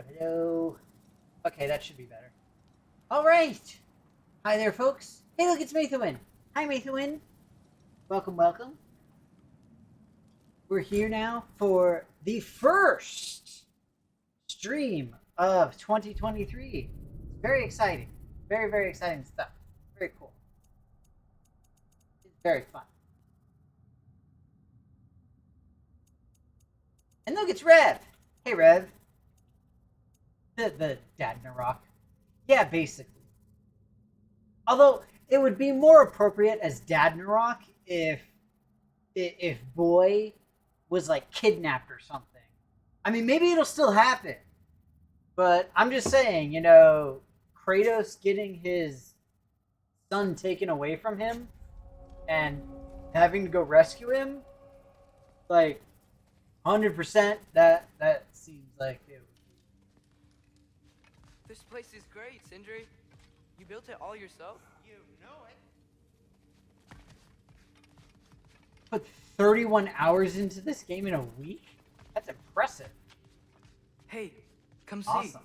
Hello. Okay, that should be better. All right. Hi there, folks. Hey, look, it's Mathewin. Hi, Mathewin. Welcome, welcome. We're here now for the first stream of 2023. It's very exciting. Very, very exciting stuff. Very cool. It's very fun. And look, it's Rev. Hey, Rev. The Dad Narok. Yeah, basically. Although it would be more appropriate as Dad Narok if Boy was like kidnapped or something. I mean, maybe it'll still happen, but I'm just saying, you know, Kratos getting his son taken away from him and having to go rescue him, like 100%. That seems like it. This place is great, Sindri. You built it all yourself? You know it. Put 31 hours into this game in a week? That's impressive. Hey, come see. Awesome.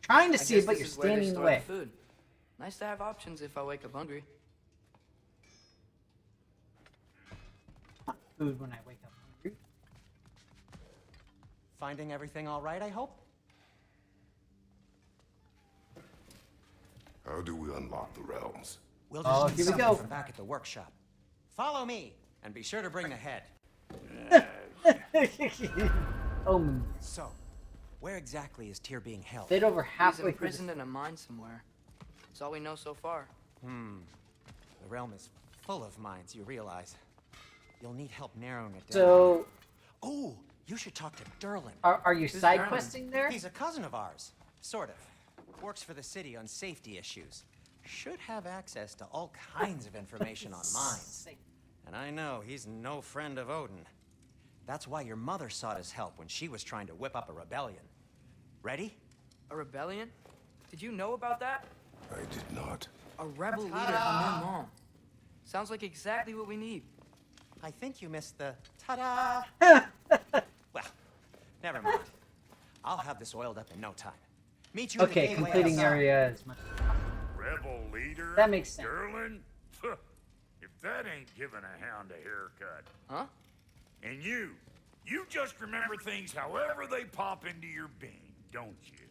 Trying to see it, but you're standing in the way. Food. Nice to have options if I wake up hungry. Not food when I wake up hungry. Finding everything all right, I hope? How do we unlock the realms? We'll just need here we something go. from back at the workshop. Follow me, and be sure to bring the head. Oh, So, where exactly is Tyr being held? bit over He's halfway through. imprisoned in a mine somewhere. That's all we know so far. The realm is full of mines, you realize. You'll need help narrowing it down. So, Oh, you should talk to Derlin. are you Who's side Merlin? questing there? He's a cousin of ours, sort of. Works for the city on safety issues. Should have access to all kinds of information on mines. And I know he's no friend of Odin. That's why your mother sought his help when she was trying to whip up a rebellion. Ready? A rebellion? Did you know about that? I did not. A rebel leader on their mom. Sounds like exactly what we need. I think you missed the ta-da. Well, never mind. I'll have this oiled up in no time. Meet you at the Okay, gateway completing outside. area is much. Rebel leader? That makes sense. Derlin? If that ain't giving a hound a haircut. Huh? And you just remember things however they pop into your bean, don't you?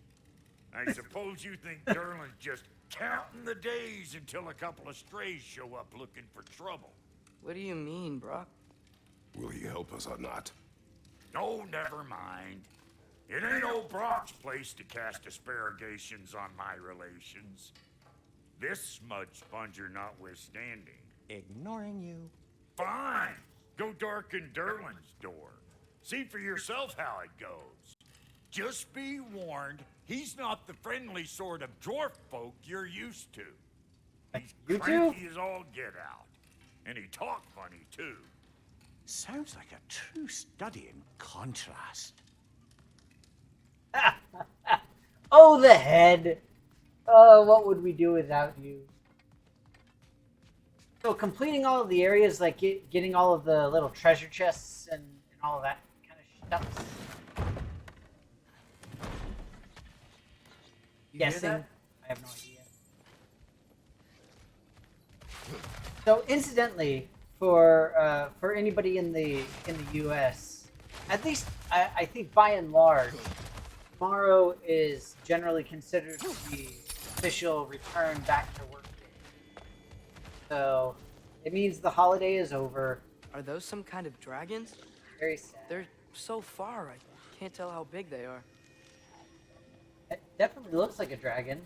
I suppose you think Derlin's just counting the days until a couple of strays show up looking for trouble. What do you mean, Brock? Will he help us or not? Oh, never mind. It ain't old Brock's place to cast asparagations on my relations. This smudge sponger notwithstanding. Ignoring you. Fine. Go darken Derlin's door. See for yourself how it goes. Just be warned, he's not the friendly sort of dwarf folk you're used to. He's You cranky as all get out. And he talk funny, too. Sounds like a true study in contrast. Oh, the head. Oh, what would we do without you? So completing all of the areas, like getting all of the little treasure chests and all of that kind of stuff. You hear Guessing. that? I have no idea. So incidentally, for anybody in the U.S., at least I think by and large, tomorrow is generally considered the official return back to work day. So it means the holiday is over. Are those some kind of dragons? Very sad. They're so far, I can't tell how big they are. It definitely looks like a dragon.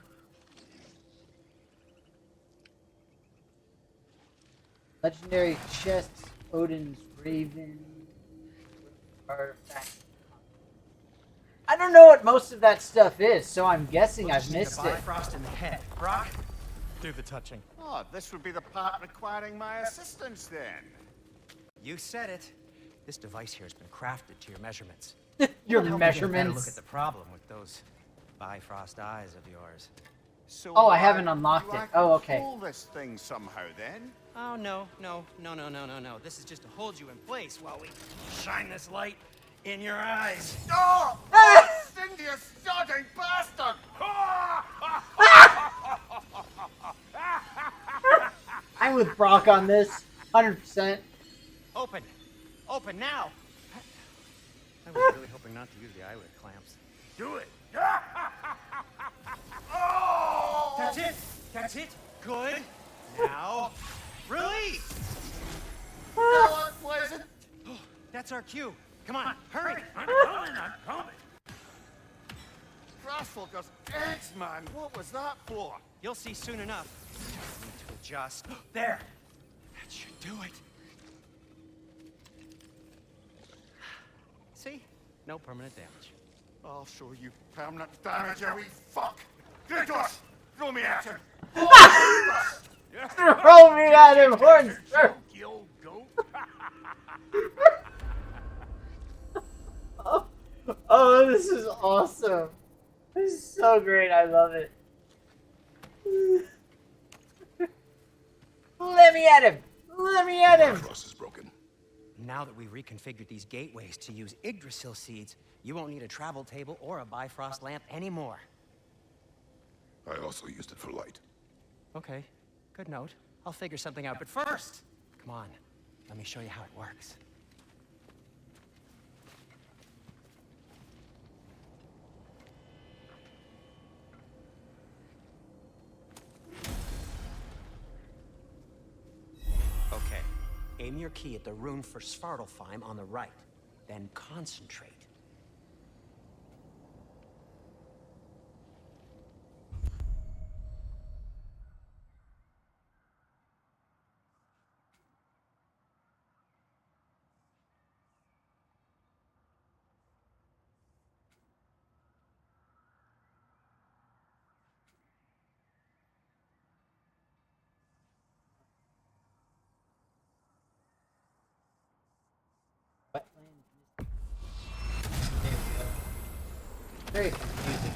Legendary chests, Odin's Raven, artifact. I don't know what most of that stuff is, so I'm guessing I've missed it. Frost in the head. Brock, do the touching. Oh, this would be the part requiring my assistance then. You said it. This device here has been crafted to your measurements. Your It'll help me get a better measurements. look at the problem with those Bifrost eyes of yours. So Oh, I haven't unlocked do it. I Oh, okay. control this thing somehow then? Oh, no. This is just to hold you in place while we shine this light in your eyes. Oh! Cindy, you sodding bastard! I'm with Brock on this, 100%. Open. Open now. I was really hoping not to use the eyelid clamps. Do it. Oh! That's it. That's it. Good. Now, release. No, it wasn't. That's our cue. Come on, hurry. I'm coming. Grassfuckers, eggs, man. What was that for? You'll see soon enough. Need to adjust. There. That should do it. See? No permanent damage. I'll show you permanent damage, you wee fuck. Kratos, throw me at him. Throw me at him, horns! You old goat. Oh, this is awesome. This is so great. I love it. Let me at him. Let me at him. Cross is broken. Now that we've reconfigured these gateways to use Yggdrasil seeds, you won't need a travel table or a Bifrost lamp anymore. I also used it for light. Okay, good note. I'll figure something out, but first, come on, let me show you how it works. Okay, aim your key at the rune for Svartalfheim on the right, then concentrate. Very confusing.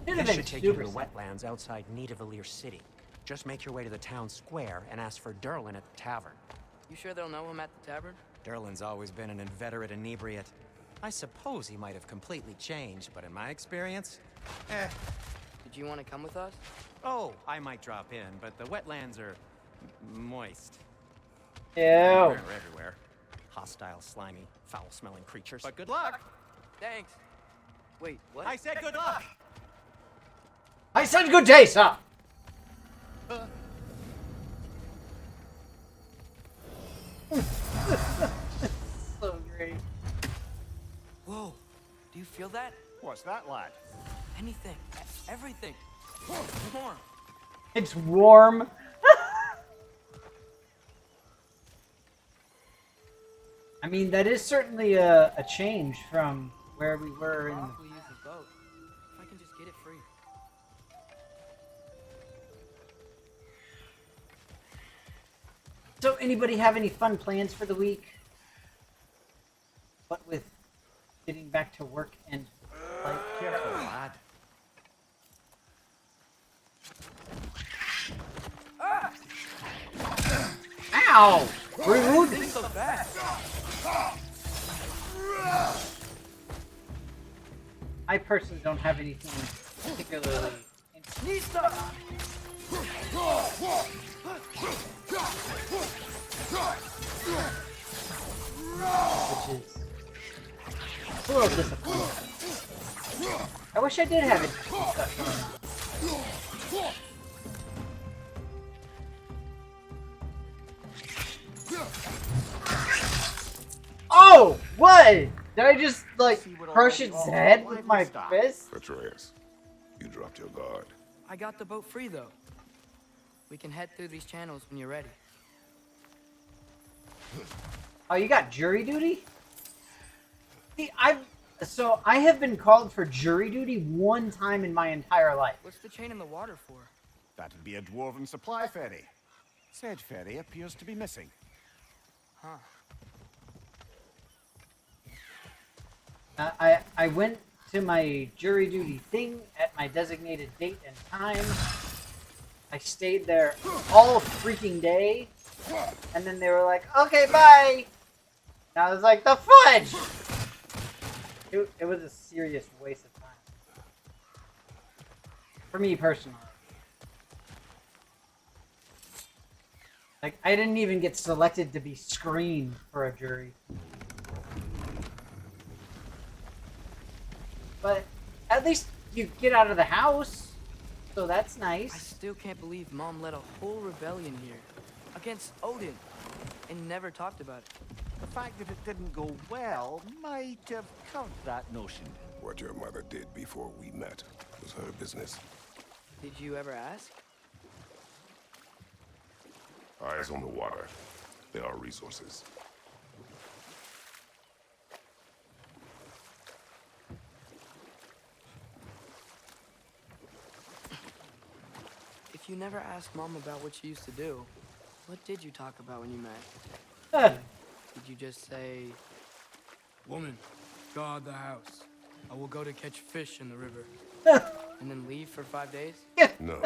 This should take you to the wetlands outside Nidavellir City. Just make your way to the town square and ask for Derlin at the tavern. You sure they'll know him at the tavern? Derlin's always been an inveterate inebriate. I suppose he might have completely changed, but in my experience, Did you want to come with us? Oh, I might drop in, but the wetlands are moist. Ew. They're everywhere. Hostile, slimy, foul-smelling creatures. But good luck! Thanks. Wait, what? I said good luck! I said good day, sir. So great. Whoa. Do you feel that? What's that, lad? Anything. Everything. More. It's warm. I mean, that is certainly a change from where we were in. Probably use the boat. If I can just get it free. So, anybody have any fun plans for the week? What with getting back to work and life? Careful, lad. Ow! Rude! Things so fast. I personally don't have anything particularly. Nista! Which is a little disappointing. I wish I did have it. Oh! What? Did I just, like, crush its head with my fist? Atreus, you dropped your guard. I got the boat free, though. We can head through these channels when you're ready. Oh, you got jury duty? See, I have been called for jury duty one time in my entire life. What's the chain in the water for? That'd be a dwarven supply ferry. Said ferry appears to be missing. Huh. I went to my jury duty thing at my designated date and time. I stayed there all freaking day. And then they were like, okay, bye! And I was like, the fudge! It was a serious waste of time. For me personally. Like, I didn't even get selected to be screened for a jury. But at least you get out of the house, so that's I nice. still can't believe Mom led a whole rebellion here against Odin and never talked about it. The fact that it didn't go well might have covered that notion. What your mother did before we met was her business. Did you ever ask? Eyes on the water. There are resources. If you never asked Mom about what she used to do, what did you talk about when you met? Did you just say, "Woman, guard the house. I will go to catch fish in the river," and then leave for 5 days? No.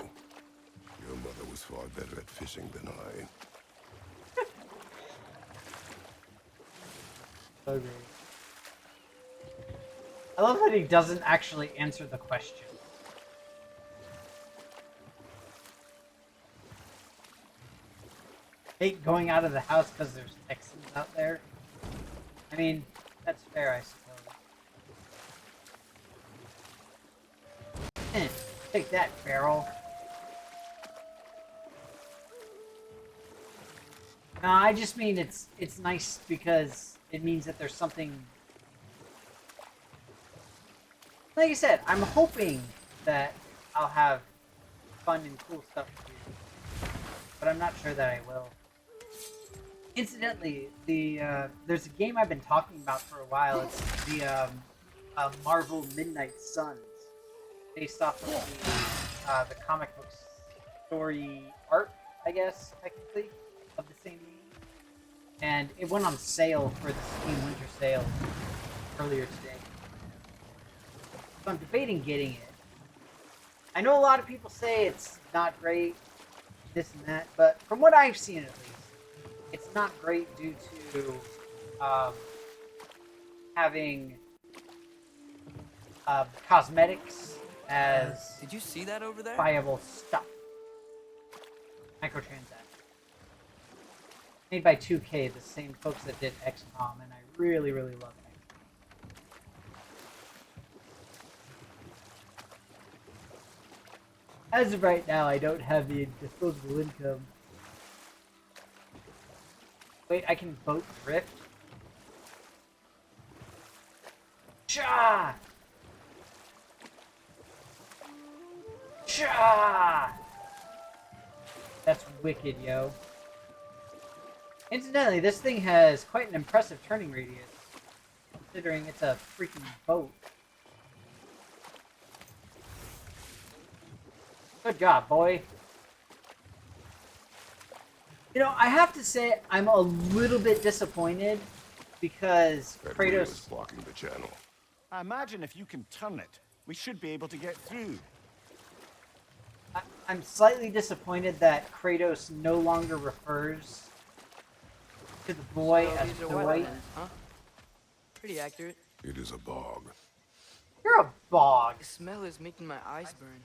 Your mother was far better at fishing than I. Okay. I love that he doesn't actually answer the question. Hate going out of the house because there's Texans out there. I mean, that's fair, I suppose. Take that, Farrell. No, I just mean it's nice because it means that there's something. Like I said, I'm hoping that I'll have fun and cool stuff to do, but I'm not sure that I will. Incidentally, there's a game I've been talking about for a while. It's the Marvel Midnight Suns, based off of the comic book story arc, I guess, technically, of the same name. And it went on sale for the Steam Winter Sale earlier today. So I'm debating getting it. I know a lot of people say it's not great, this and that, but from what I've seen at least, it's not great due to having cosmetics as Did you see that over there? viable stuff. Microtransactions. Made by 2K, the same folks that did XCOM, and I really, really love it. As of right now, I don't have the disposable income. Wait, I can boat drift? Cha! Cha! That's wicked, yo. Incidentally, this thing has quite an impressive turning radius, considering it's a freaking boat. Good job, boy. You know, I have to say, I'm a little bit disappointed because That wheel is Kratos... blocking the channel. I imagine if you can turn it, we should be able to get through. I'm slightly disappointed that Kratos no longer refers to the boy So as these are boy. wetlands, huh? Pretty accurate. It is a bog. You're a bog. The smell is making my eyes burn.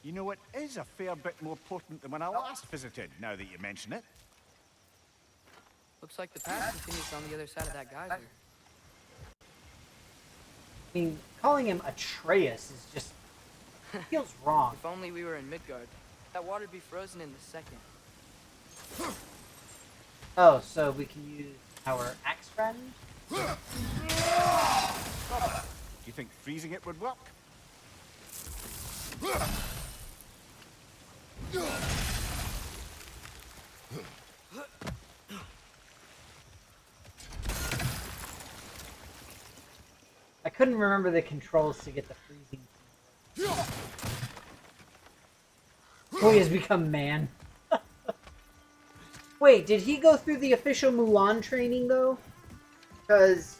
You know, it is a fair bit more potent than when I last visited, now that you mention it. Looks like the path continues on the other side of that geyser. I mean, calling him Atreus is just feels wrong. If only we were in Midgard. That water'd be frozen in the second. Oh, so we can use our axe friend? Do you think freezing it would work? I couldn't remember the controls to get the freezing. Boy has become man. Wait, did he go through the official Mulan training though? Because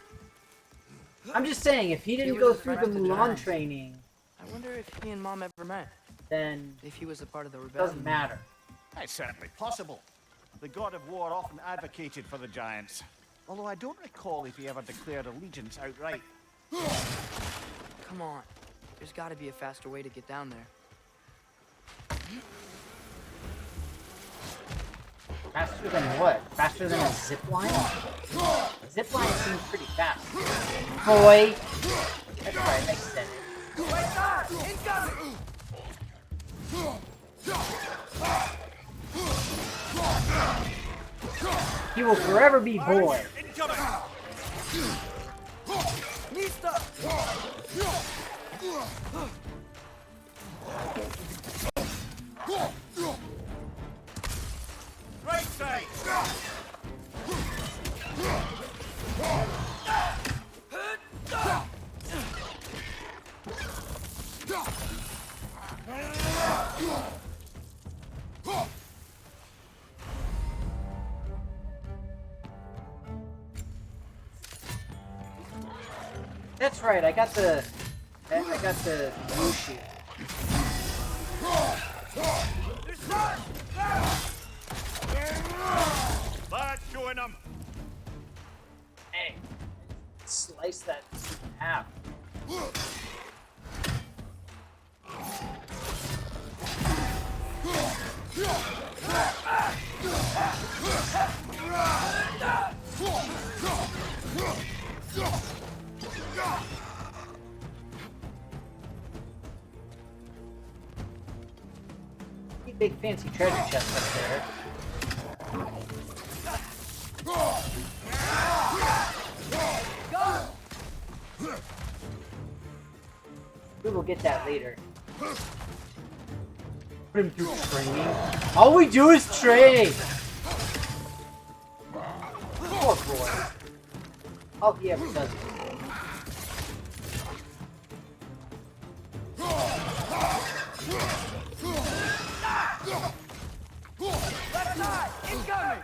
I'm just saying, if he didn't was go a through the friend of the Mulan giants. training, I wonder if he and Mom ever met. then If he was a part of the it rebellion. doesn't matter. It's certainly possible. The god of war often advocated for the giants. Although I don't recall if he ever declared allegiance outright. Come on. There's gotta be a faster way to get down there. Faster than what? Faster than a zip line? A zip line seems pretty fast. Boy! That's right, I said it. Wait, God! Incoming! He will forever be boy. Mista! Right side! That's right, I got the Yoshi. That's showing them! Hey, slice that in half. Big fancy treasure chest up there. We will get that later. Put him through training. All we do is train! Poor boy. All he ever does is train. Left side! Incoming!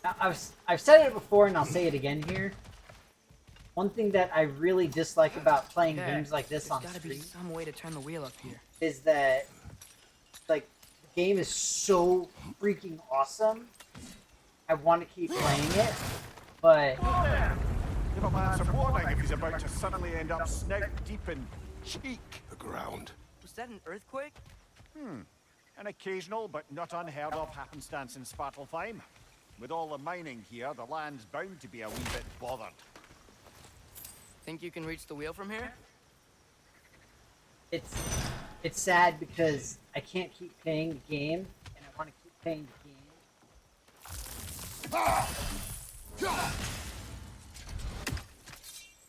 Now, I've said it before and I'll say it again here. One thing that I really dislike about playing games like this on There's gotta be stream some way to turn the wheel up here. is that, like, the game is so freaking awesome. I want to keep playing it, but Give a man some warning if he's about to suddenly end up snout deep in cheek. The ground. Was that an earthquake? An occasional but not unheard of happenstance in Svartalfheim. With all the mining here, the land's bound to be a wee bit bothered. Think you can reach the wheel from here? it's sad because I can't keep playing the game, and I want to keep playing the game.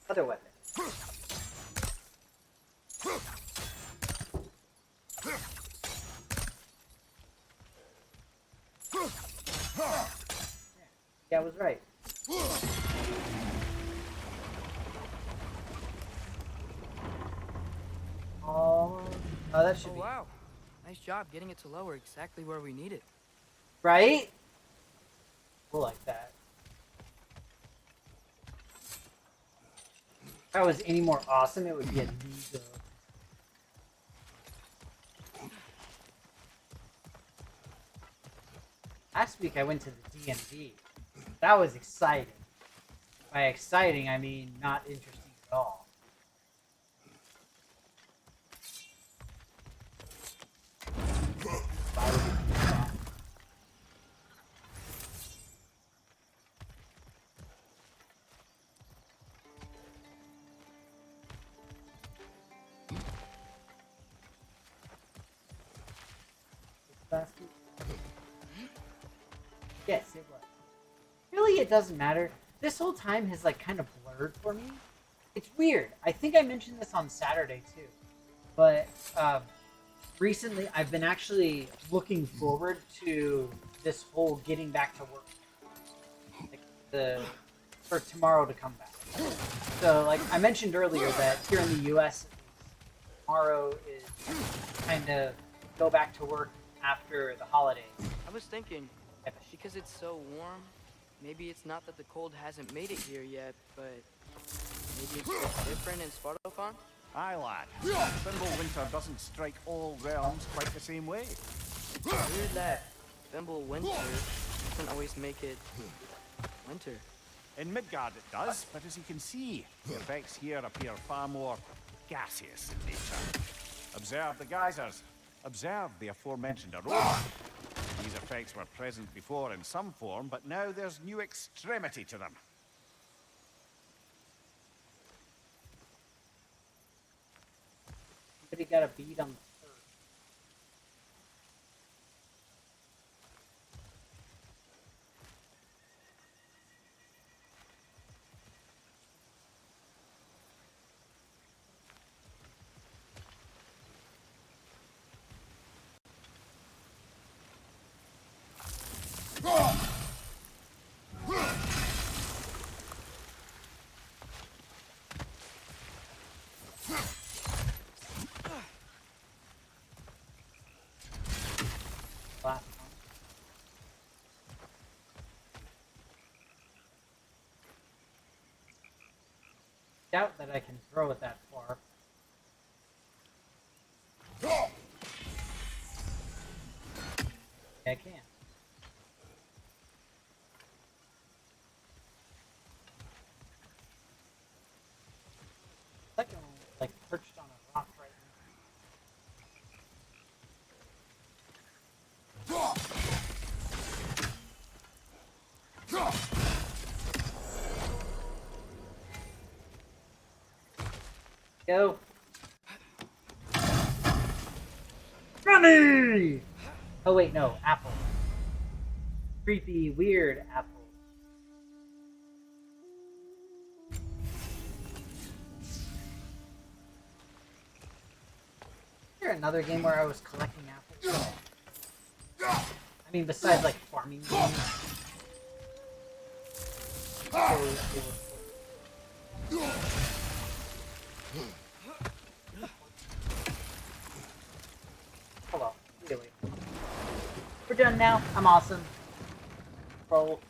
Other weapon. Yeah, I was right. Oh, that should Oh be wow. Nice job getting it to lower exactly where we need it. right. We'll like that. If that was any more awesome, it would be a Nigo. Last week I went to the DMV. That was exciting. By exciting, I mean not interesting at all. Yes, it was. Really, it doesn't matter. This whole time has like kind of blurred for me. It's weird. I think I mentioned this on Saturday too, but recently I've been actually looking forward to this whole getting back to work, like for tomorrow to come back. So, like I mentioned earlier, that here in the U.S., tomorrow is kind of go back to work after the holidays. I was thinking, because it's so warm, maybe it's not that the cold hasn't made it here yet, but maybe it's just different in Svartalfheim? Aye, lad. Thimble winter doesn't strike all realms quite the same way. Weird that Thimble winter doesn't always make it winter. In Midgard it does, but as you can see, the effects here appear far more gaseous in nature. Observe the geysers. Observe the aforementioned aroma. These effects were present before in some form, but now there's new extremity to them. Somebody got a bead on the third. Last one. Doubt that I can throw it that far. Yeah, I can. Second one was like perched on a rock right now. Go. Money! Oh wait, no, apple. Creepy, weird apple. Is there another game where I was collecting apples? I mean, besides like farming games. Hold on, really. We're done now. I'm awesome. Roll.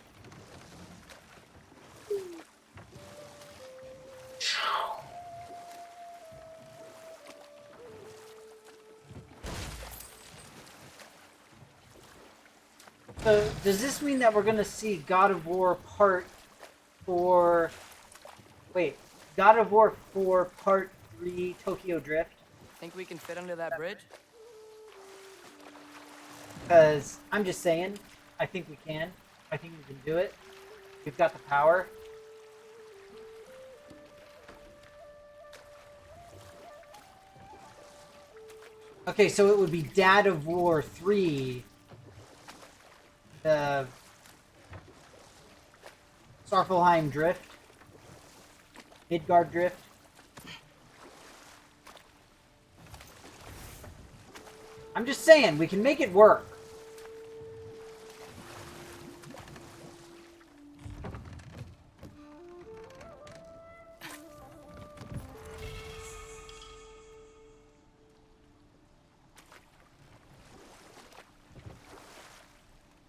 So, does this mean that we're gonna see God of War Part 4? Wait, God of War 4 Part 3 Tokyo Drift? Think we can fit under that bridge? Because I'm just saying, I think we can. I think we can do it. We've got the power. Okay, so it would be Dad of War 3. The Svartalfheim Drift. Midgard Drift. I'm just saying, we can make it work.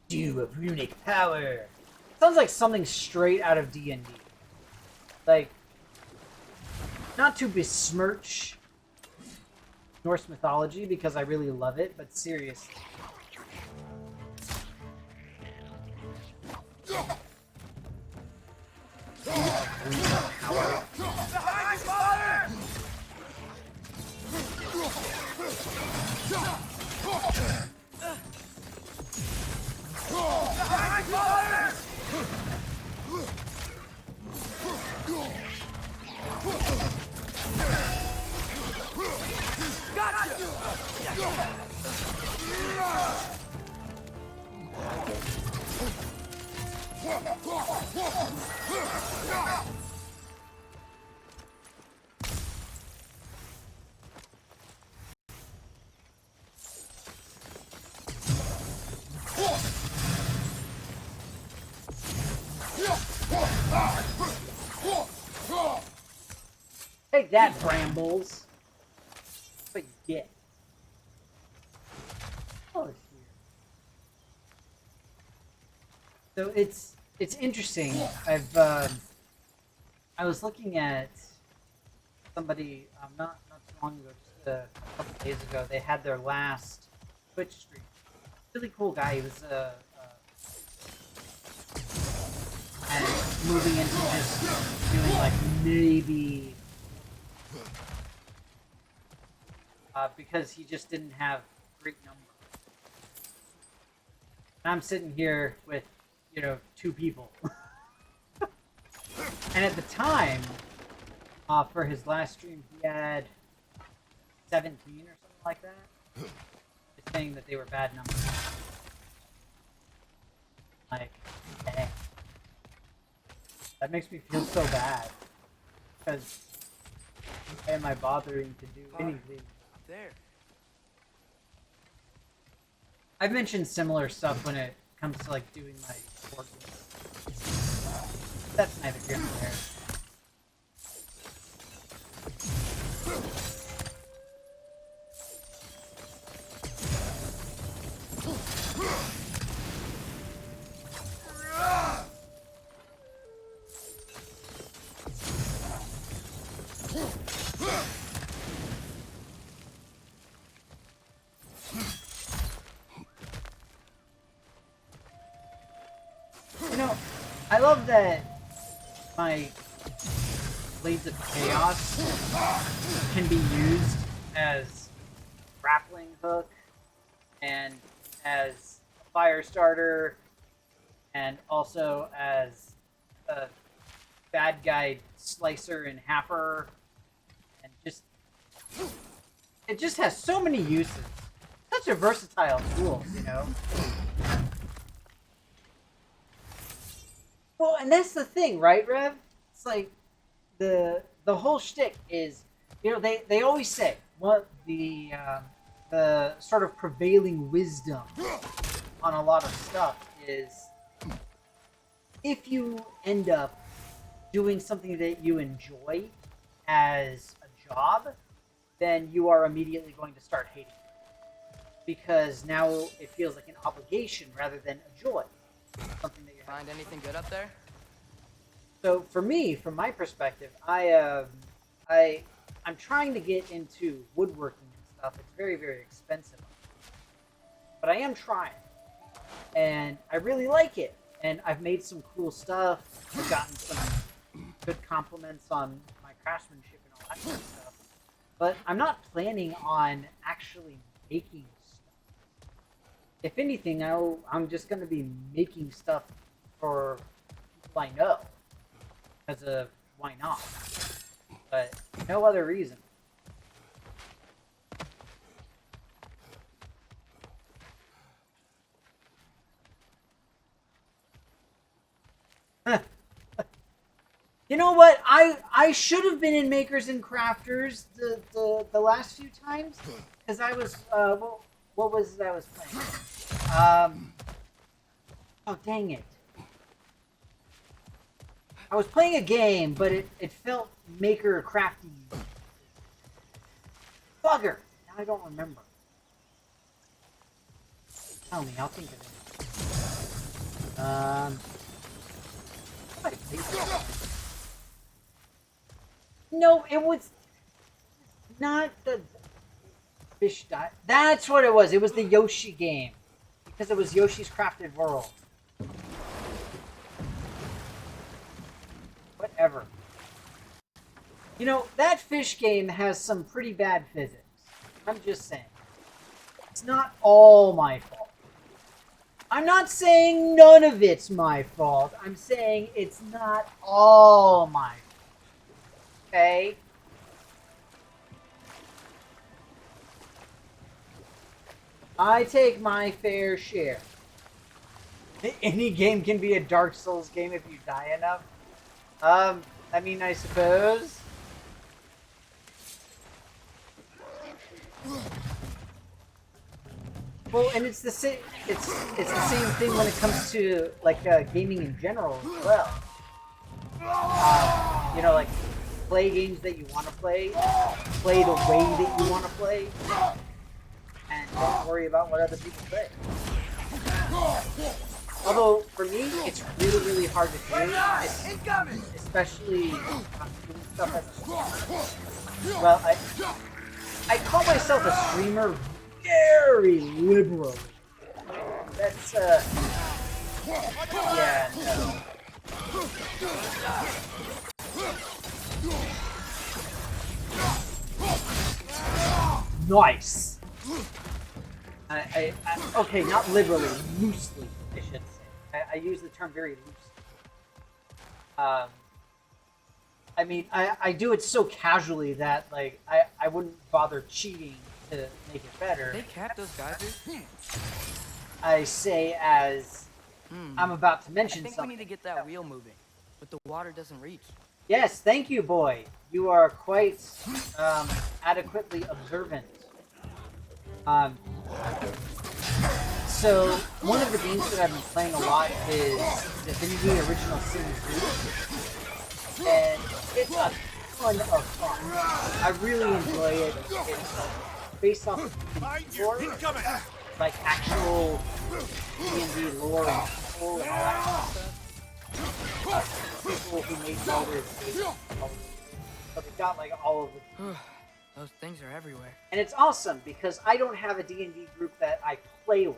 Dew of runic power. Sounds like something straight out of D&D. Like, not to besmirch Norse mythology because I really love it, but seriously. Take that, brambles. get. Oh, it's here. So it's interesting. I was looking at somebody not too long ago, just a couple days ago. They had their last Twitch stream. Really cool guy. He was and moving into just doing like maybe because he just didn't have great numbers. And I'm sitting here with 2 people. And at the time, for his last stream, he had 17 or something like that. Just saying that they were bad numbers. Like, dang. That makes me feel so bad. Because why am I bothering to do anything? Up there. I've mentioned similar stuff when it comes to like doing my board games. That's neither here nor there. I love that my Blades of Chaos can be used as grappling hook and as a fire starter and also as a bad guy slicer and halfer, and it just has so many uses. Such a versatile tool, Well, and that's the thing, right, Rev? It's like the whole shtick is, they always say what the sort of prevailing wisdom on a lot of stuff is, if you end up doing something that you enjoy as a job, then you are immediately going to start hating it, because now it feels like an obligation rather than a joy. Something that you find anything good up there? So for me, from my perspective, I'm trying to get into woodworking and stuff. It's very, very expensive, but I am trying, and I really like it. And I've made some cool stuff. I've gotten some good compliments on my craftsmanship and all that kind of stuff. But I'm not planning on actually making stuff. If anything, I'm just going to be making stuff for people I know. Because of why not? But no other reason. You know what? I should have been in Makers and Crafters the last few times, because I was what was it I was playing? Oh dang it! I was playing a game, but it felt Maker Crafty. Bugger! Now I don't remember. Tell me, I'll think of it. What did I play for? No, it was not the fish dye. That's what it was. It was the Yoshi game. Because it was Yoshi's Crafted World. Whatever. That fish game has some pretty bad physics. I'm just saying. It's not all my fault. I'm not saying none of it's my fault. I'm saying it's not all my fault. Okay? I take my fair share. Any game can be a Dark Souls game if you die enough. I mean, I suppose. Well, and it's the same. It's the same thing when it comes to like gaming in general as well. Like play games that you want to play the way that you want to play, and don't worry about what other people say. Although, for me, it's really, really hard to do, especially doing stuff as a streamer. Well, I call myself a streamer very liberally. That's, yeah, no. Nice! Okay, not liberally, loosely, I should say. I use the term very loosely. I mean, I do it so casually that, like, I wouldn't bother cheating to make it better. They cap those geysers? I say as I'm about to mention I think something. we need to get that wheel moving, but the water doesn't reach. Yes, thank you, boy. You are quite adequately observant. So one of the games that I've been playing a lot is Divinity Original Sin 2, and it's a ton of fun. I really enjoy it. It's based off of lore, like actual D&D lore and people and all that kind of stuff. People who made molders, but they've got like all of the. Those things are everywhere. And it's awesome because I don't have a D&D group that I play with.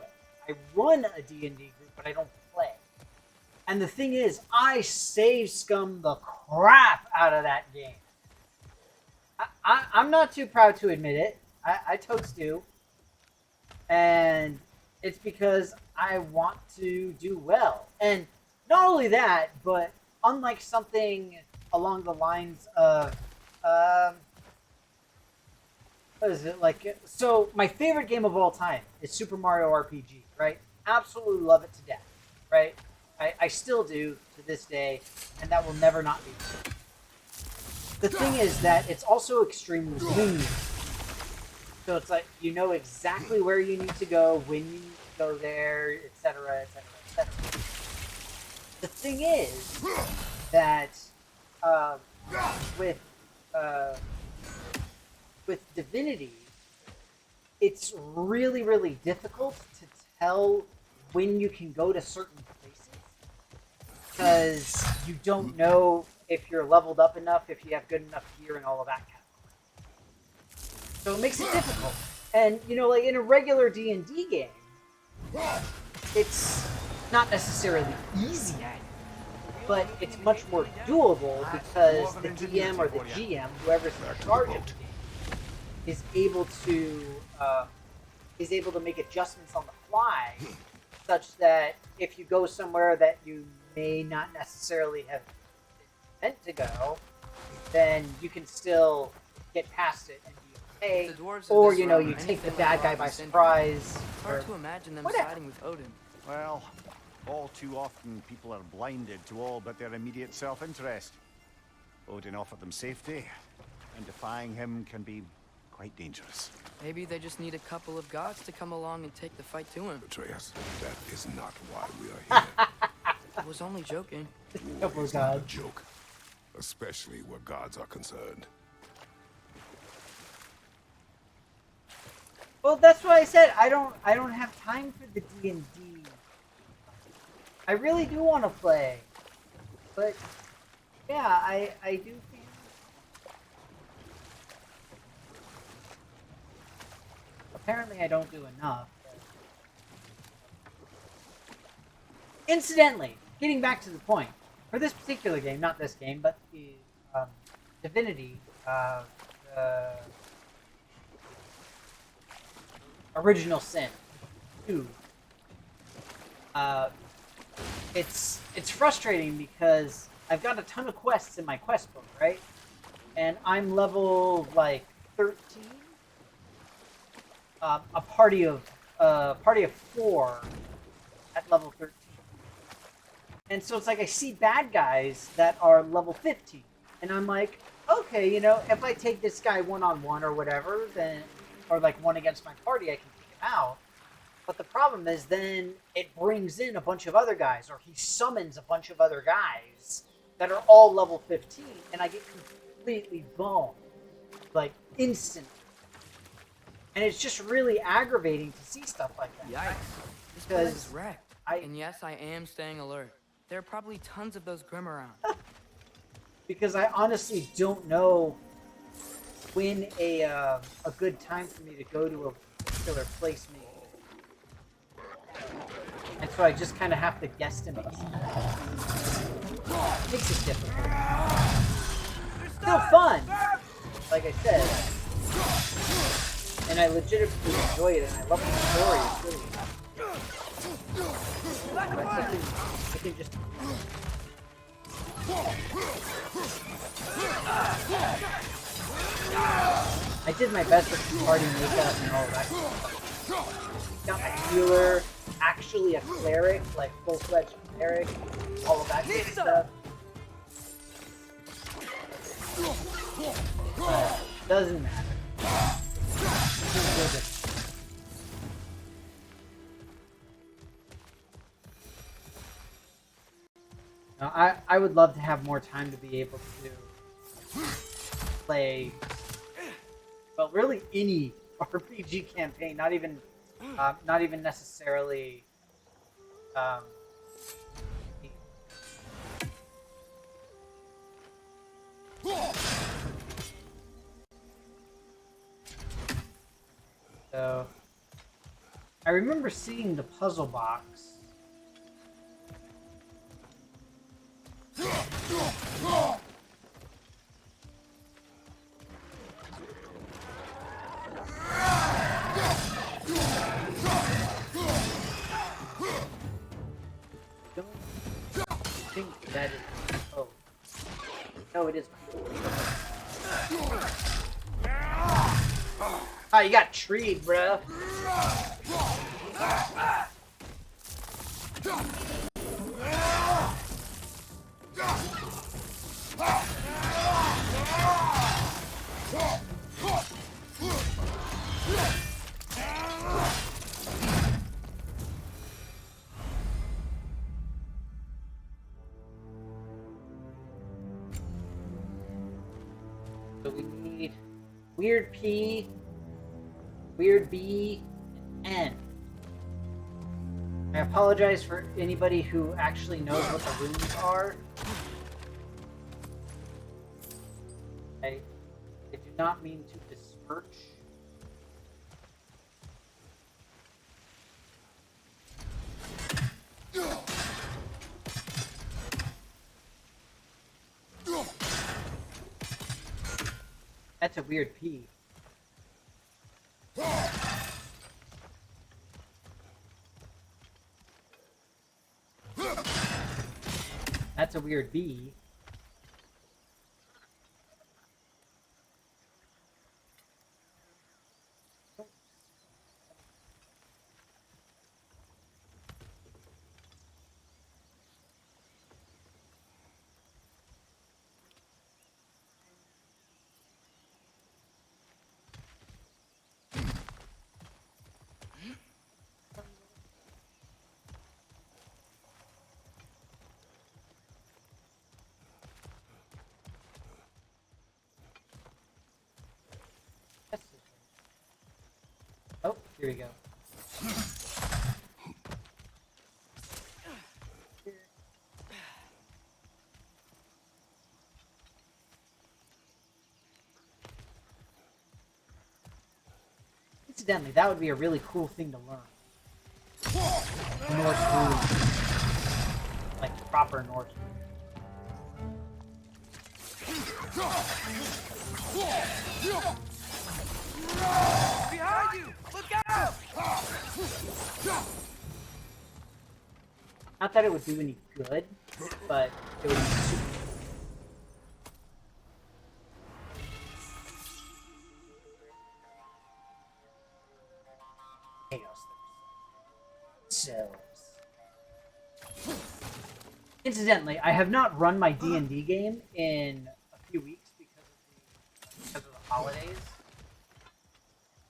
I run a D&D group, but I don't play. And the thing is, I save scum the crap out of that game. I'm not too proud to admit it. I totes do. And it's because I want to do well. And not only that, but unlike something along the lines of... what is it like? So my favorite game of all time is Super Mario RPG, right? Absolutely love it to death, right? I still do to this day, and that will never not be. The thing is that it's also extremely linear. So it's like you know exactly where you need to go, when you need to go there, etc., etc., etc. The thing is that with Divinity, it's really, really difficult to tell when you can go to certain places because you don't know if you're leveled up enough, if you have good enough gear, and all of that kind of stuff. So it makes it difficult. And you know, like in a regular D&D game, it's not necessarily easy, but it's much more doable because the DM or the GM, whoever's in charge of the game, is able to make adjustments on the fly, such that if you go somewhere that you may not necessarily have meant to go, then you can still get past it and be okay. Or you know, you take the bad guy by surprise. It's hard to imagine them whatever. siding with Odin. Well, all too often people are blinded to all but their immediate self-interest. Odin offered them safety, and defying him can be quite dangerous. Maybe they just need a couple of gods to come along and take the fight to him. Atreus, that is not why we are here. I was only joking. Couple of It's not a gods. joke, especially where gods are concerned. Well, that's why I said I don't have time for the D&D. I really do want to play, but yeah, I do think. Apparently, I don't do enough. Incidentally, getting back to the point, for this particular game, not this game, but the Divinity, Original Sin 2, it's frustrating because I've got a ton of quests in my quest book, right? And I'm level like 13. A party of 4 at level 13. And so it's like I see bad guys that are level 15, and I'm like, okay, you know, if I take this guy one-on-one or whatever, then, or like one against my party, I can take him out. But the problem is then it brings in a bunch of other guys, or he summons a bunch of other guys that are all level 15, and I get completely boned, like instantly. And it's just really aggravating to see stuff like that. Yikes. This place is wrecked. And yes, I am staying alert. There are probably tons of those Grim around. Because I honestly don't know when a good time for me to go to a particular place may be. And so I just kind of have to guesstimate. Makes it difficult. Still fun, like I said. And I legitimately enjoy it, and I love the story. It's really I can just... I did my best with the party makeup and all that stuff. Got my healer, actually a cleric, like full-fledged cleric, all of that good stuff. But doesn't matter. Now, I would love to have more time to be able to play, well, really any RPG campaign, not even necessarily so I remember seeing the puzzle box. I think that is... Oh. No, it is not. Oh, you got treed, bro. So we need Weird P, Weird B, and N. I apologize for anybody who actually knows what the runes are. I do not mean to besmirch. That's a weird P. That's a weird B. Oh, here we go. Incidentally, that would be a really cool thing to learn. Norse runes. Like proper Norse runes. Behind you! Look out! Not that it would do any good, but it would be super. So, incidentally, I have not run my D&D game in a few weeks because of the holidays.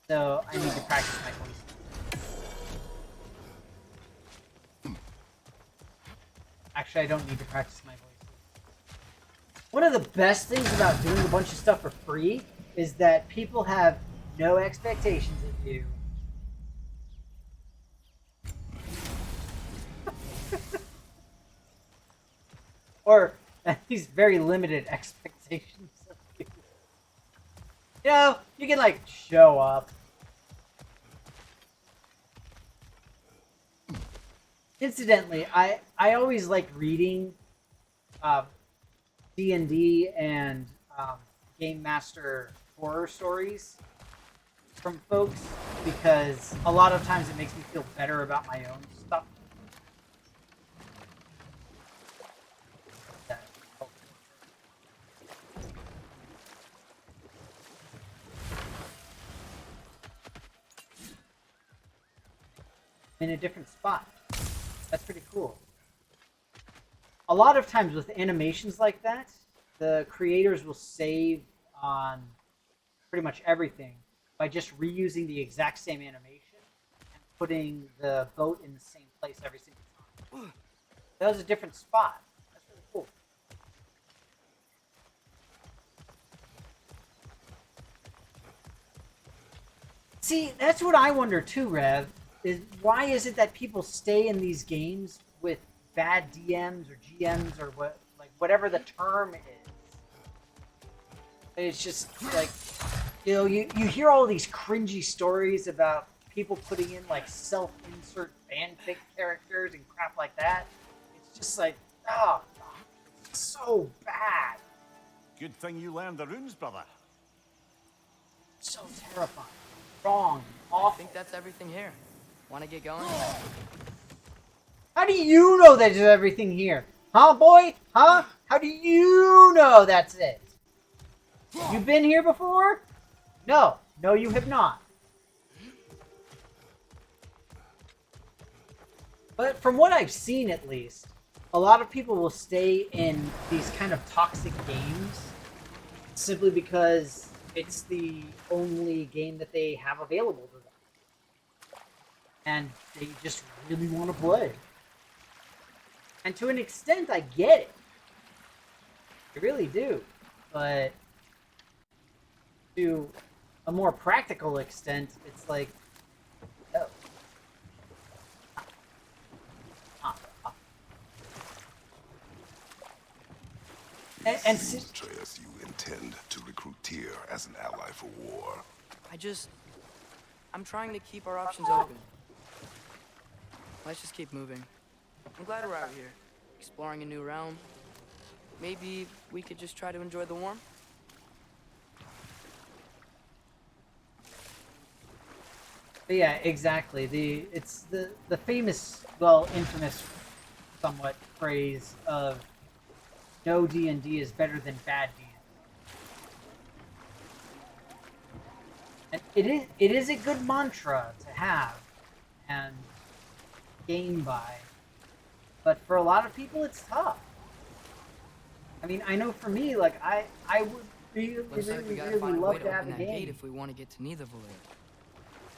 So I need to practice my voice. Actually, I don't need to practice my voice. one of the best things about doing a bunch of stuff for free is that people have no expectations of you. Or at least very limited expectations of you. You know, you can like show up. Incidentally, I always like reading D&D and Game Master horror stories from folks because a lot of times it makes me feel better about my own stuff. In a different spot. That's pretty cool. A lot of times with animations like that, the creators will save on pretty much everything by just reusing the exact same animation and putting the boat in the same place every single time. That was a different spot. That's really cool. See, that's what I wonder too, Rev. Is why is it that people stay in these games with bad DMs or GMs or what, like whatever the term is? It's just like, you know, you hear all these cringy stories about people putting in like self-insert fanfic characters and crap like that. It's just like, oh, it's so bad. Good thing you learned the runes, brother. So terrifying. Wrong. I Awful. think that's everything here. Want to get going? How do you know that there's everything here? Huh, boy? Huh? How do you know that's it? You been here before? No. No, you have not. But from what I've seen, at least, a lot of people will stay in these kind of toxic games simply because it's the only game that they have available to them. And they just really want to play. And to an extent, I get it. I really do. But to a more practical extent, it's like, oh. And Atreus, you intend to recruit Tyr as an ally for war. I'm trying to keep our options open. Let's just keep moving. I'm glad we're out here, exploring a new realm. Maybe we could just try to enjoy the warmth? yeah, exactly. It's the famous, well, infamous, somewhat phrase of no D&D is better than bad D&D. And it is a good mantra to have and gain by, but for a lot of people it's tough. I mean, I know for me, like I would really, Looks like we gotta really find a way love to to have open a that gate game. if we want to get to Neitherville.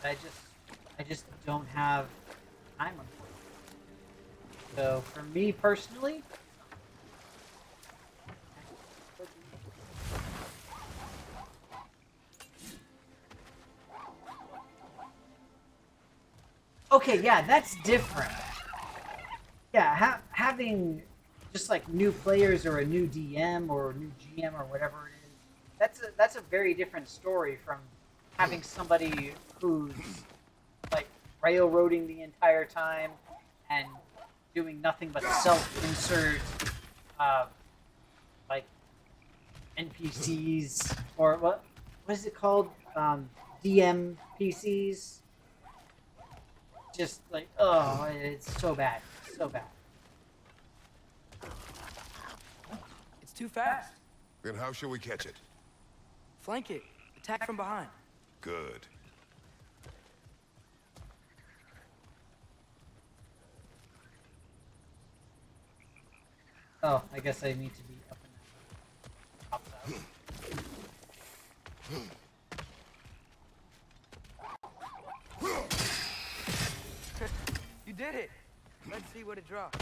I just don't have time, unfortunately. So for me personally, okay, yeah, that's different. Yeah, having just like new players or a new DM or a new GM or whatever it is, that's a very different story from having somebody who's like railroading the entire time and doing nothing but self-insert, like NPCs or what is it called? DM PCs. Just like, oh, it's so bad, so bad. It's too fast. Then how shall we catch it? Flank it. Attack from behind. Good. Oh, I guess I need to be up in that. Up that. You did it. Let's see what it drops.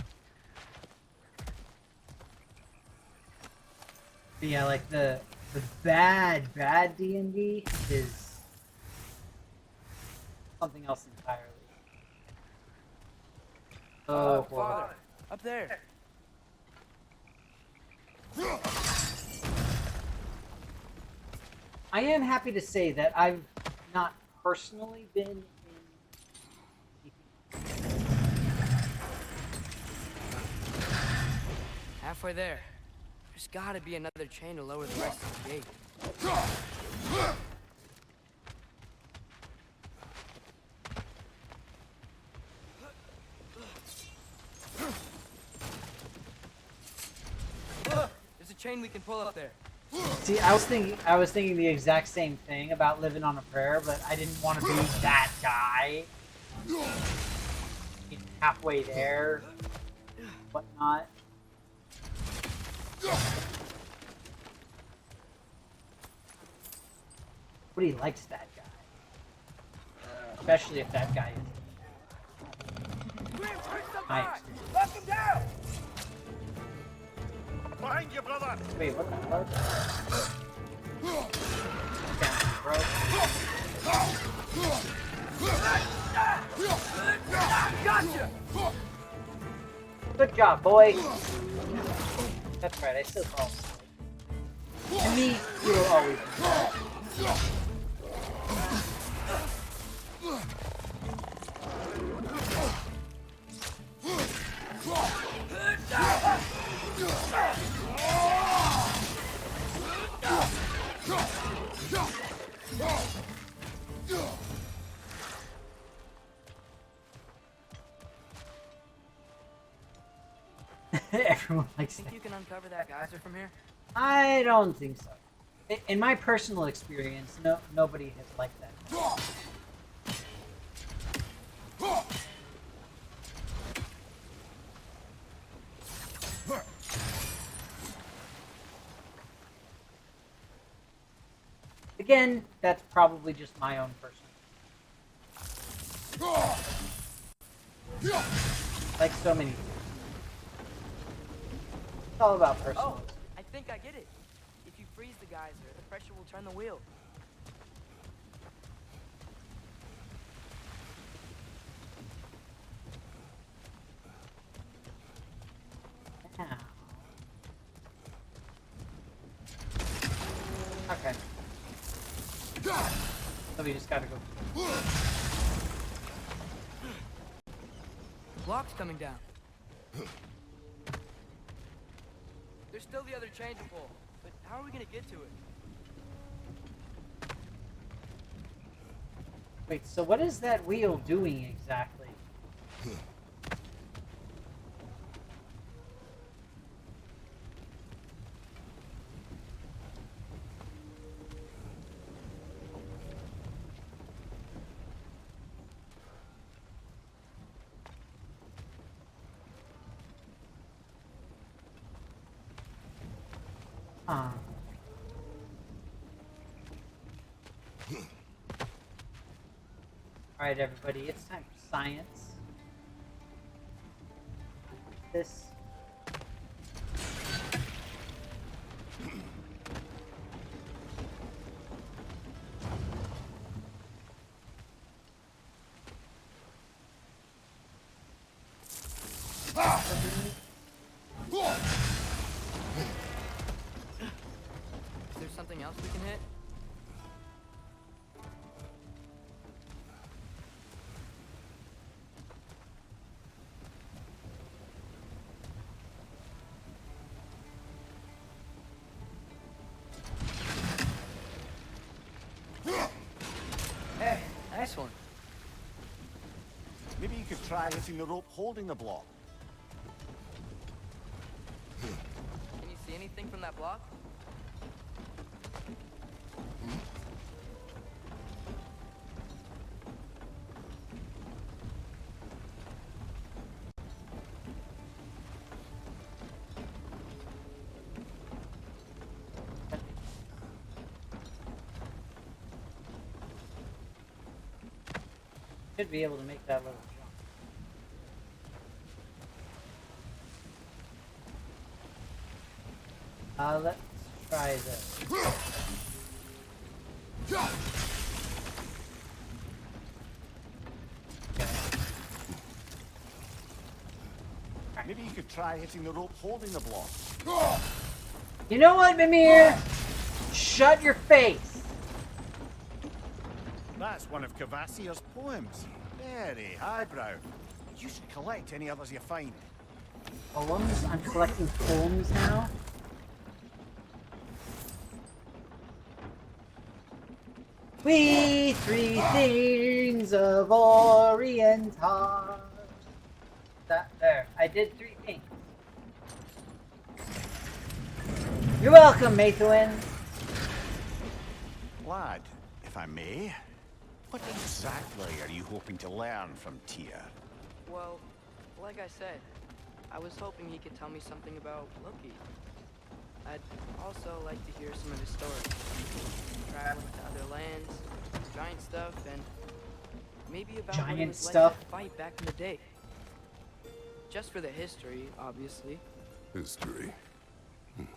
But yeah, like the bad D&D is something else entirely. Oh boy. Father, up there. I am happy to say that I've not personally been in. Halfway there. There's gotta be another chain to lower the rest of the gate. There's a chain we can pull up there. See, I was thinking the exact same thing about living on a prayer, but I didn't want to be that guy. Halfway there, whatnot. But he likes that guy, especially if that guy is nice. Knock him down! Behind you, brother! Wait, what the fuck? Down, bro. Gotcha! Good job, boy. That's right, I still call him. To me, he will always be. Everyone likes Think that. you can uncover that geyser from here? I don't think so. In my personal experience, nobody has liked that. Again, that's probably just my own personal. Like so many things. It's all about personal. Oh, I think I get it. If you freeze the geyser, the pressure will turn the wheel. Yeah. Okay. So we just gotta go. Block's coming down. There's still the other chain to pull, but how are we gonna get to it? Wait, so what is that wheel doing exactly? Huh. Alright, everybody, it's time for science. This. Is there something else we can hit? Hey, nice one. Maybe you could try hitting the rope holding the block. Can you see anything from that block? Should be able to make that little jump. Let's Try this. Maybe you could try hitting the rope holding the block. You know what, Mimir? Shut your face. That's one of Cavassier's poems. Very highbrow. You should collect any others you find. Poems? I'm collecting poems now. We three things of Orient are. That there. I did 3 things. You're welcome, Mathuin. Lad, if I may, what exactly are you hoping to learn from Tyr? Well, like I said, I was hoping he could tell me something about Loki. I'd also like to hear some of his stories. Traveling to other lands, giant stuff, and maybe about what it Giant was stuff? like to fight back in the day. Just for the history, obviously. History.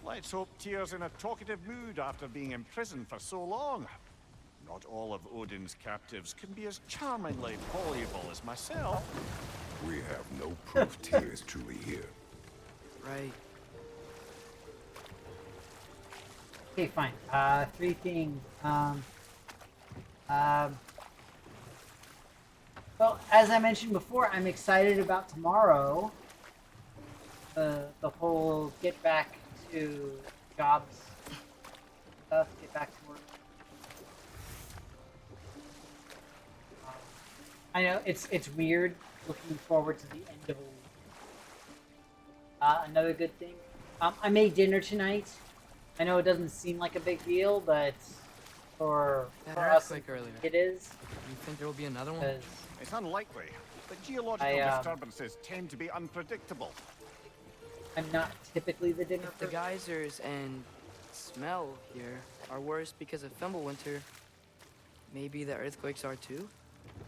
Let's hope Tyr's in a talkative mood after being in prison for so long. Not all of Odin's captives can be as charmingly voluble as myself. We have no proof Tyr is truly here. Right. Okay, fine. 3 things. Well, as I mentioned before, I'm excited about tomorrow. The whole get back to jobs stuff, get back to work. I know it's weird looking forward to the end of a week. Another good thing, I made dinner tonight. I know it doesn't seem like a big deal, but for That us, earthquake earlier. it is. You think there will be another one? 'Cause It's unlikely, but geological disturbances tend to be unpredictable. I'm not typically the dinner If the person. geysers and smell here are worse because of Fimbulwinter, maybe the earthquakes are too?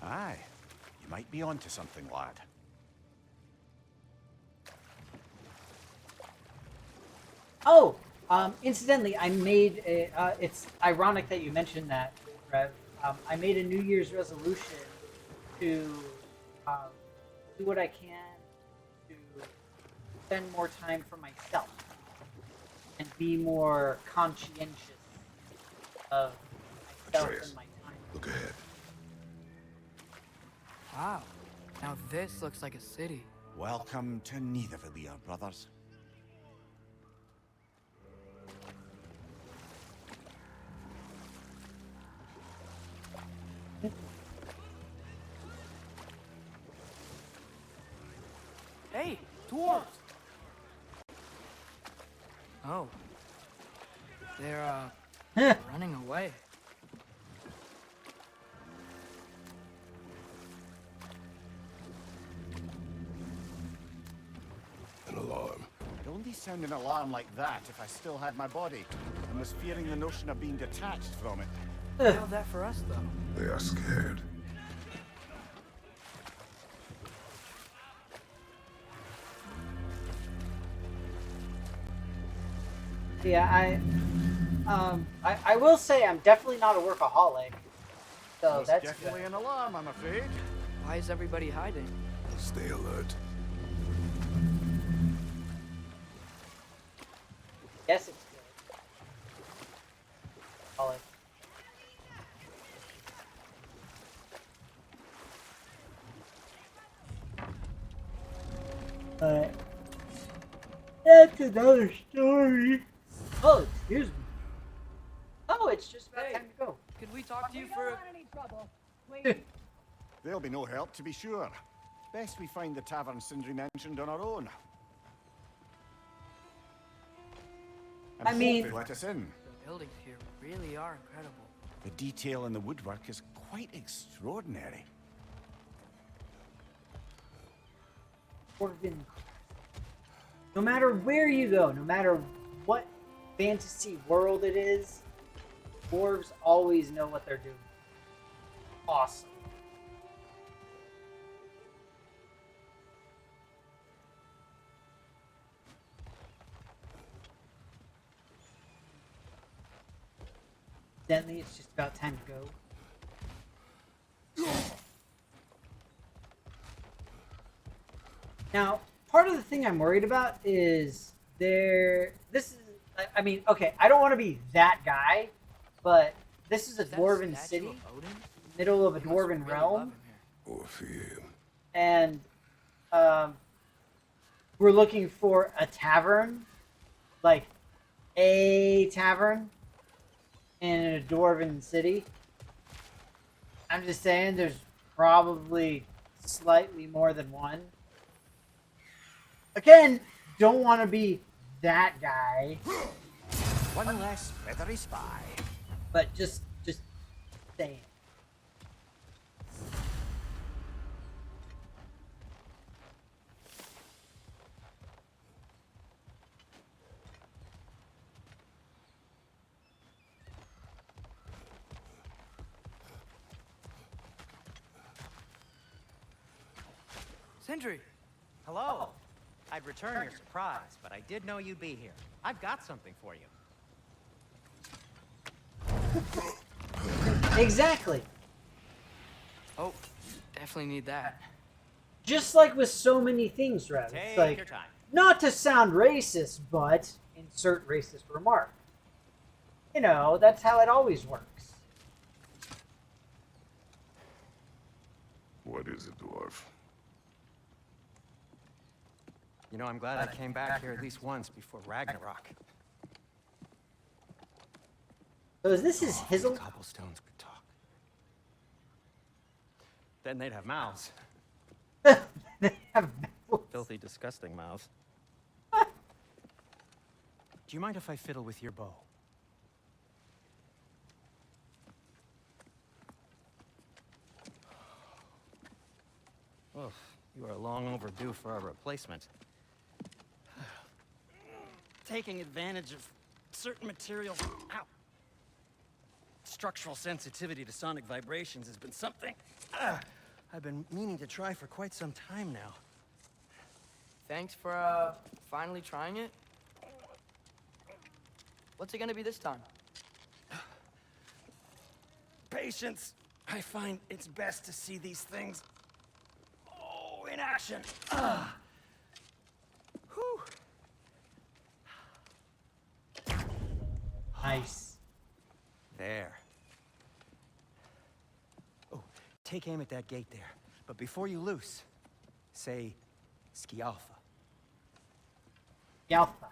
Aye, you might be onto something, lad. Oh, incidentally, I made a. It's ironic that you mentioned that, Rev. I made a New Year's resolution to do what I can to spend more time for myself and be more conscientious of myself Atreus. and my time. Look ahead. Wow. Now this looks like a city. Welcome to Nidavellir, brothers. Hey, dwarves! Oh. They're, running away. An alarm. I'd only sound an alarm like that if I still had my body, and was fearing the notion of being detached from it. How's that for us, though? They are scared. Yeah, I will say I'm definitely not a workaholic, so Most that's definitely good. an alarm, I'm afraid. Why is everybody hiding? Stay alert. Yes, it's good. Workaholic. But that's another story. Oh, excuse me. Oh, it's just about Hey. time to go. Could we talk to you for any trouble. Please. There'll be no help, to be sure. Best we find the tavern Sindri mentioned on our own. And I mean- hope they let us in. The buildings here really are incredible. The detail in the woodwork is quite extraordinary. Dwarven. No matter where you go, no matter what fantasy world it is, dwarves always know what they're doing. Awesome. evidently it's just about time to go. Now, part of the thing I'm worried about is I mean, okay, I don't want to be that guy, but this is a dwarven city, middle of a dwarven realm, and we're looking for a tavern, like a tavern in a dwarven city. I'm just saying there's probably slightly more than one. Again, don't want to be that guy. One less feathery spy. But just saying. Sindri! Hello. I'd return your surprise, but I did know you'd be here. I've got something for you. Exactly. Oh, definitely need that. Just like with so many things, Rev. Take It's like, your time. not to sound racist, but insert racist remark. You know, that's how it always works. What is it, dwarf? You know, I'm glad I came back here at least once before Ragnarok. So is this his hizzle? Cobblestones could talk. Then they'd have mouths. They have mouths. Filthy, disgusting mouths. Do you mind if I fiddle with your bow? Oh, you are long overdue for a replacement. Taking advantage of certain materials. Ow. Structural sensitivity to sonic vibrations has been something I've been meaning to try for quite some time now. Thanks for, finally trying it. What's it gonna be this time? Patience. I find it's best to see these things, in action. Whew. Nice. There. Oh, take aim at that gate there. But before you loose, say, Skialfa. Galfa.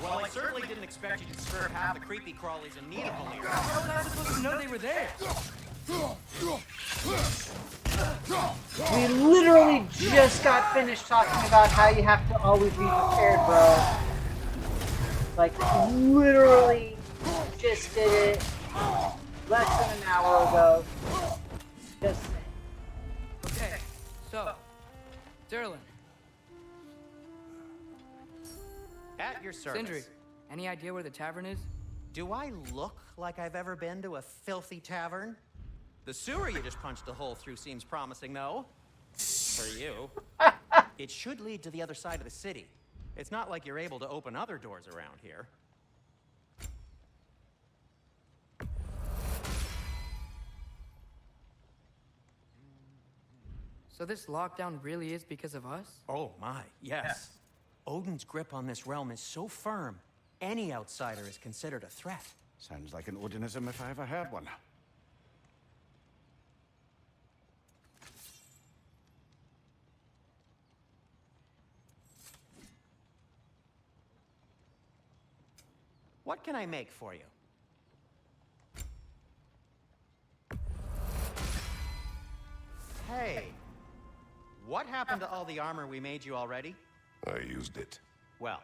Well, I certainly didn't expect you to disturb half the creepy crawlies in need of a leader. How was I supposed to know they were there? We literally just got finished talking about how you have to always be prepared, bro. Like, literally just did it less than an hour ago. Just saying. Okay, so, Derlin, At your service. Sindri, any idea where the tavern is? Do I look like I've ever been to a filthy tavern? The sewer you just punched a hole through seems promising, though. For you. It should lead to the other side of the city. It's not like you're able to open other doors around here. So this lockdown really is because of us? Oh my, yes. Odin's grip on this realm is so firm, any outsider is considered a threat. Sounds like an Odinism if I ever heard one. What can I make for you? Hey, what happened to all the armor we made you already? I used it. Well,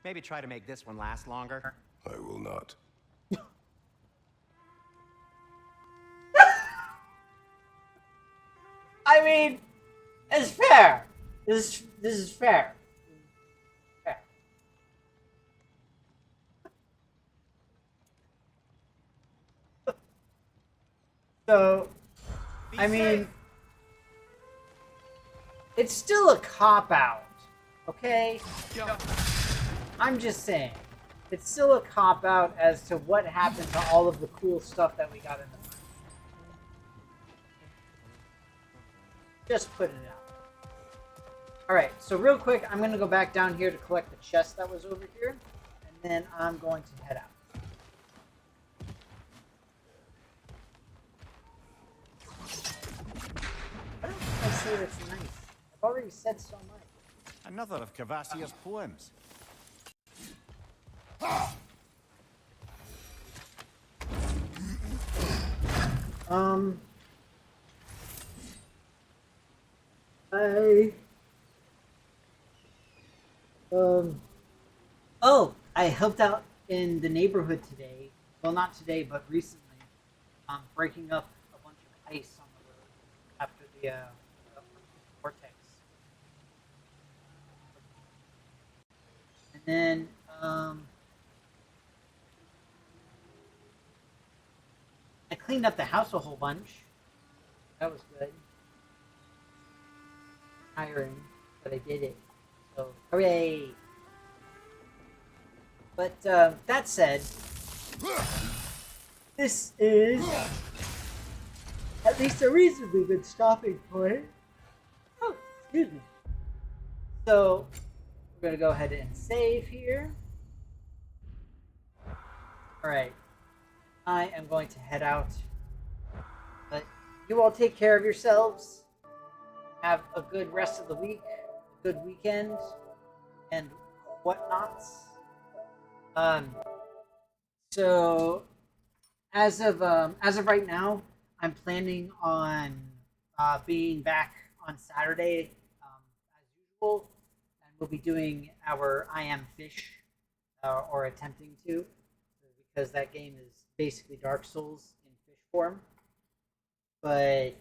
maybe try to make this one last longer. I will not. I mean, it's fair. This is fair. Fair. So, I mean, it's still a cop out, okay? I'm just saying, it's still a cop out as to what happened to all of the cool stuff that we got in the movie. Just putting it out. Alright, so real quick, I'm going to go back down here to collect the chest that was over here, and then I'm going to head out. I don't think I say that's nice. I've already said so much. Another of Cavassier's poems. Oh, I helped out in the neighborhood today. Well, not today, but recently. Breaking up a bunch of ice on the road after the vortex. And then, I cleaned up the house a whole bunch. That was good. Tiring, but I did it. So, hooray! But that said, this is at least a reasonably good stopping point. Oh, excuse me. So, we're gonna go ahead and save here. Alright. I am going to head out. But you all take care of yourselves. Have a good rest of the week, a good weekend, and whatnots. So as of right now, I'm planning on being back on Saturday as usual, and we'll be doing our I Am Fish, or attempting to, because that game is basically Dark Souls in fish form. But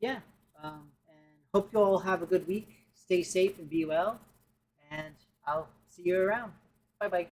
yeah, and hope you all have a good week. Stay safe and be well, and I'll see you around. Bye bye.